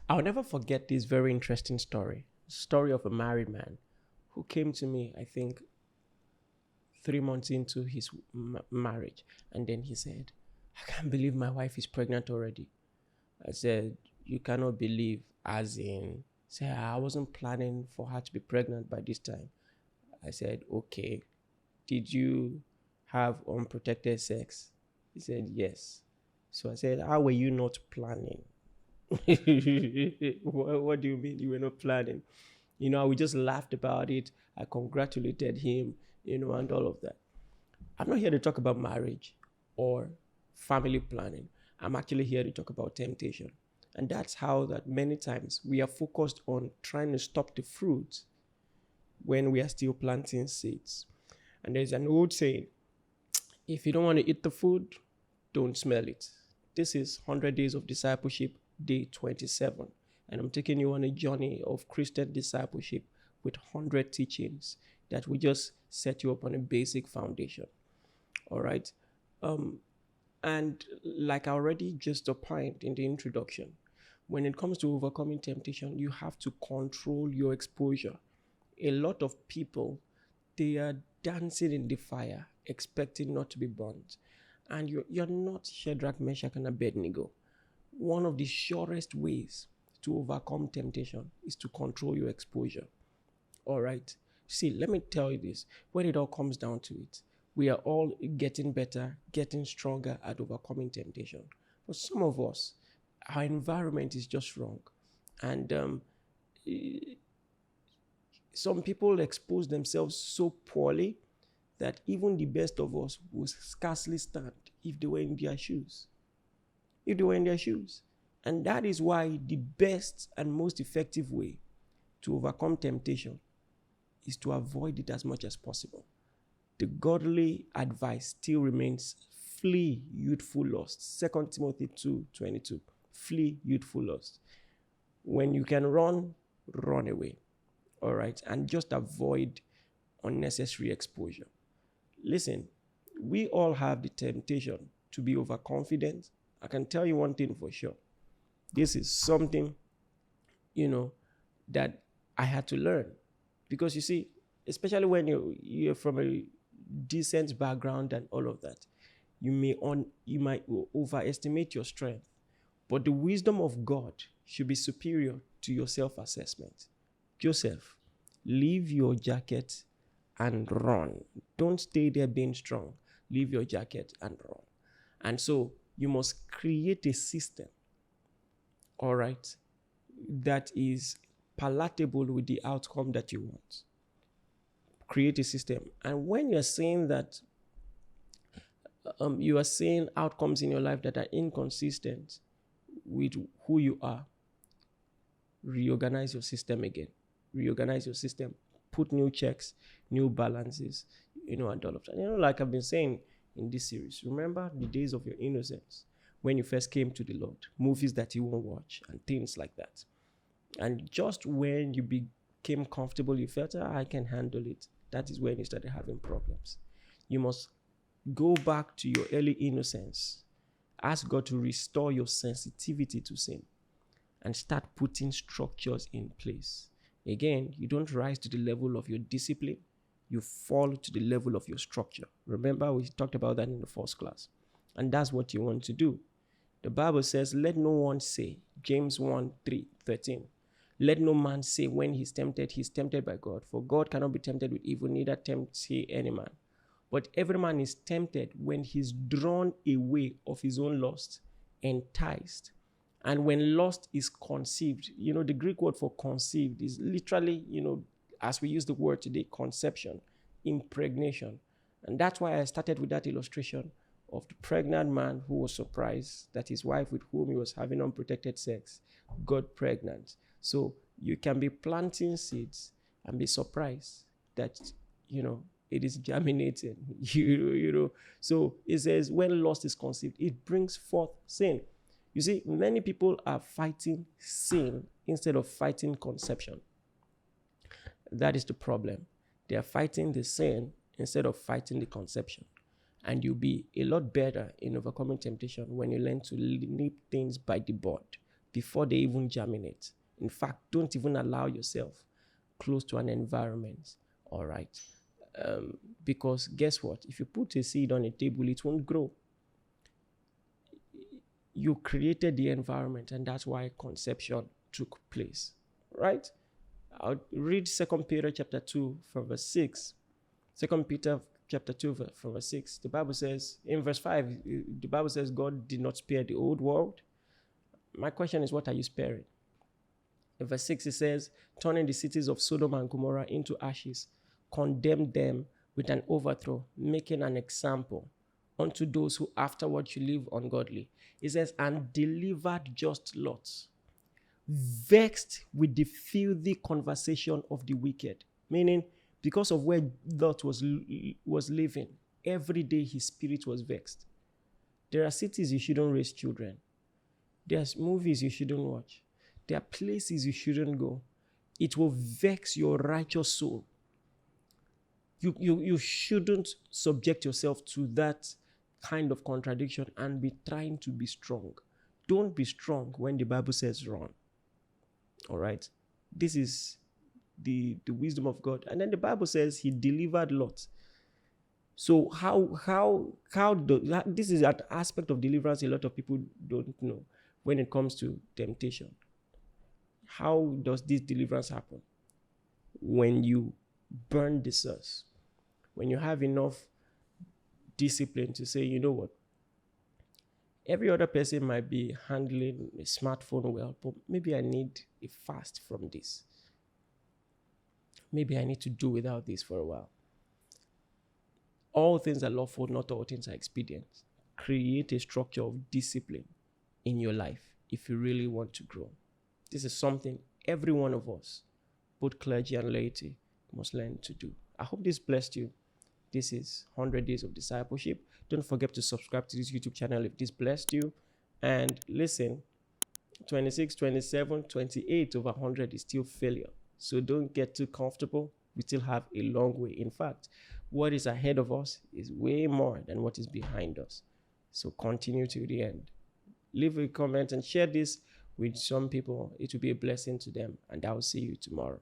I'll never forget this very interesting story of a married man who came to me, I think, 3 months into his marriage. And then he said, I can't believe my wife is pregnant already. I said, you cannot believe, as in, say, I wasn't planning for her to be pregnant by this time. I said, okay, did you have unprotected sex? He said, yes. So I said, how were you not planning? What do you mean you were not planning? We just laughed about it. I congratulated him, and all of that. I'm not here to talk about marriage or family planning. I'm actually here to talk about temptation. And that's how that many times we are focused on trying to stop the fruit when we are still planting seeds. And there's an old saying, if you don't want to eat the food, don't smell it. This is 100 Days of Discipleship, day 27. And I'm taking you on a journey of Christian discipleship with 100 teachings that will just set you up on a basic foundation. All right. And like I already just opined in the introduction, when it comes to overcoming temptation, you have to control your exposure. A lot of people, they are dancing in the fire, expecting not to be burnt. And you're not Shadrach, Meshach, and Abednego. One of the surest ways to overcome temptation is to control your exposure. All right. See, let me tell you this. When it all comes down to it, we are all getting better, getting stronger at overcoming temptation. But some of us, our environment is just wrong. And some people expose themselves so poorly that even the best of us will scarcely stand if they were in their shoes. And that is why the best and most effective way to overcome temptation is to avoid it as much as possible. The godly advice still remains: flee youthful lust. 2 Timothy 2:22. Flee youthful lust. When you can run away. All right. And just avoid unnecessary exposure. Listen, we all have the temptation to be overconfident. I can tell you one thing for sure. This is something, that I had to learn. Because you see, especially when you're from a decent background and all of that, you might overestimate your strength. But the wisdom of God should be superior to your self-assessment. Joseph, leave your jacket and run. Don't stay there being strong. Leave your jacket and run. And so you must create a system, all right, that is palatable with the outcome that you want. Create a system. And when you're saying that you are seeing outcomes in your life that are inconsistent with who you are, reorganize your system again. Reorganize your system. Put new checks, new balances, and all of that. Like I've been saying in this series, remember the days of your innocence when you first came to the Lord, movies that you won't watch and things like that. And just when you became comfortable, you felt, I can handle it. That is when you started having problems. You must go back to your early innocence. Ask God to restore your sensitivity to sin and start putting structures in place. Again, you don't rise to the level of your discipline. You fall to the level of your structure. Remember, we talked about that in the first class. And that's what you want to do. The Bible says, let no one say, James 1:13. Let no man say when he's tempted by God. For God cannot be tempted with evil, neither tempts he any man. But every man is tempted when he's drawn away of his own lust, enticed. And when lust is conceived, the Greek word for conceived is literally, as we use the word today, conception, impregnation. And that's why I started with that illustration of the pregnant man who was surprised that his wife with whom he was having unprotected sex got pregnant. So you can be planting seeds and be surprised that, it is germinating, So it says when lust is conceived, it brings forth sin. You see, many people are fighting sin instead of fighting conception. That is the problem. They are fighting the sin instead of fighting the conception. And you'll be a lot better in overcoming temptation when you learn to nip things by the bud. before they even germinate. In fact, don't even allow yourself close to an environment, all right? Because guess what? If you put a seed on a table, it won't grow. You created the environment, and that's why conception took place, right? I'll read 2 Peter chapter 2 from verse 6. 2 Peter chapter 2 from verse 6. The Bible says, in verse 5, the Bible says God did not spare the old world. My question is, what are you sparing? In verse 6, it says, turning the cities of Sodom and Gomorrah into ashes, condemned them with an overthrow, making an example unto those who afterward should live ungodly. It says, and delivered just Lot, vexed with the filthy conversation of the wicked. Meaning, because of where Lot was living, every day his spirit was vexed. There are cities you shouldn't raise children. There's movies you shouldn't watch. There are places you shouldn't go. It will vex your righteous soul. You shouldn't subject yourself to that kind of contradiction and be trying to be strong. Don't be strong when the Bible says run. All right? This is the wisdom of God. And then the Bible says he delivered Lot. So this is an aspect of deliverance a lot of people don't know when it comes to temptation. How does this deliverance happen? When you burn the source. When you have enough discipline to say, you know what? Every other person might be handling a smartphone well, but maybe I need a fast from this. Maybe I need to do without this for a while. All things are lawful, not all things are expedient. Create a structure of discipline in your life if you really want to grow. This is something every one of us, both clergy and laity, must learn to do. I hope this blessed you. This is 100 Days of Discipleship. Don't forget to subscribe to this YouTube channel if this blessed you. And listen, 26, 27, 28 over 100 is still failure. So don't get too comfortable. We still have a long way. In fact, what is ahead of us is way more than what is behind us. So continue to the end. Leave a comment and share this with some people. It will be a blessing to them. And I will see you tomorrow.